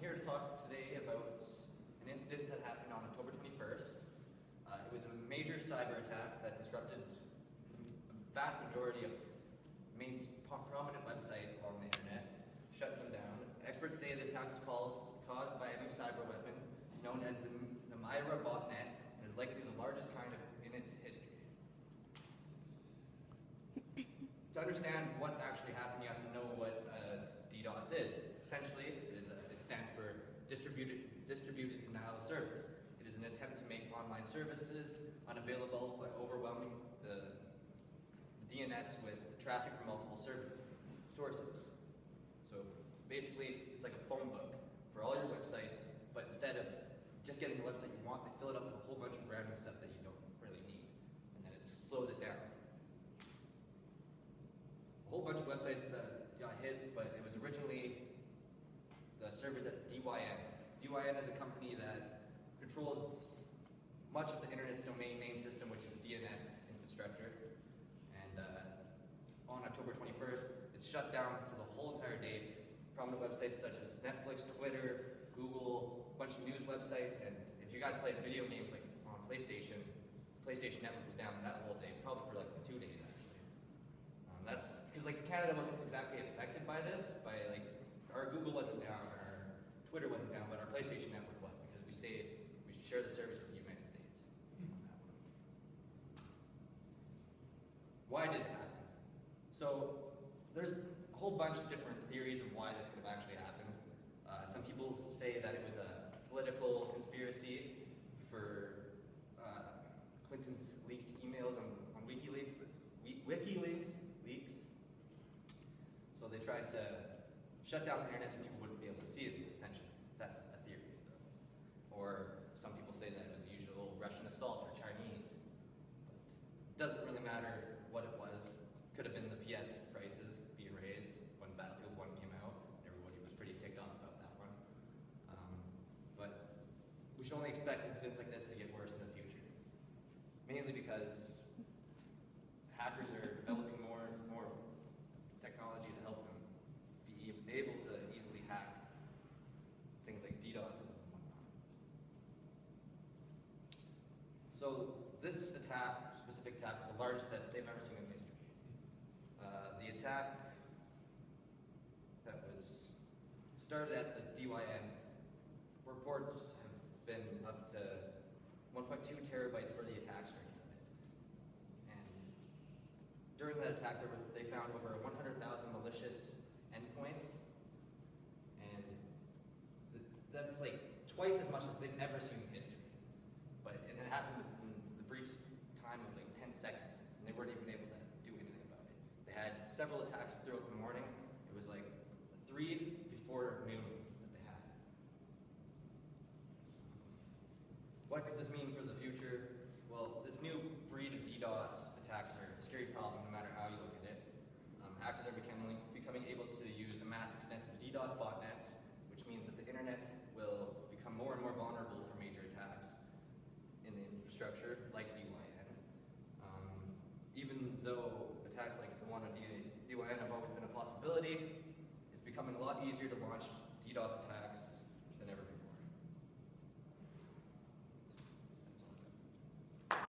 here to talk today about an incident that happened on October 21st. It was a major cyber attack that disrupted a vast majority of prominent websites on the internet, shut them down. Experts say the attack was caused by a new cyber weapon known as the Myra botnet, and is likely the largest kind in its history. To understand what actually happened, you have to know what DDoS is. Essentially, it stands for distributed denial of service. It is an attempt to make online services unavailable by overwhelming the DNS with traffic from multiple sources. So basically, it's like a phone book for all your websites, but instead of just getting the website you want, they fill it up with a whole bunch of random stuff that you don't really need, and then it slows it down. A whole bunch of websites that got hit, but it was originally the servers at DYN. DYN is a company that controls much of the internet's domain name system, which is DNS infrastructure. And on October 21st, it shut down for the whole entire day. Prominent websites such as Netflix, Twitter, Google, a bunch of news websites, and if you guys played video games like on PlayStation Network was down that whole day, probably for like 2 days actually. That's because like Canada wasn't exactly affected by this, our Google wasn't down, our Twitter wasn't down, but our PlayStation Network was, because we share the service with the United States on that one. Why did it happen? So there's a whole bunch of different theories of why this could have actually happened. Some people say that it was a political conspiracy for Clinton's leaked emails on WikiLeaks leaks. So they tried to shut down the internet so people wouldn't be able to see it, essentially. That's a theory, though. Or some people say that it was usual Russian assault or Chinese. But it doesn't really matter what it was. Could have been the PS prices being raised when Battlefield 1 came out. Everybody was pretty ticked off about that one. But we should only expect incidents like this to get worse in the future. Mainly because hackers are developing more and more technology to help them be able to easily hack things like DDoSes and whatnot. So this specific attack, was the largest that they've ever seen in history. The attack that was started at the DYN, reports have been up to 1.2 terabytes for the attack strength of it. And during that attack, they found over 100,000 malicious endpoints, and that's like twice as much as they've ever seen in history. And it happened within the brief time of like 10 seconds, and they weren't even able to do anything about it. They had several attacks throughout the morning. It was like 3 before noon that they had. What could this mean for the future? Well, this new breed of DDoS attacks are a scary problem no matter how you look at it. Hackers are becoming able to use a mass extent of DDoS botnets, which means that the internet will become more and more vulnerable for major attacks in the infrastructure, like DYN. Even though attacks like the one on DYN have always been a possibility, it's becoming a lot easier to launch DDoS attacks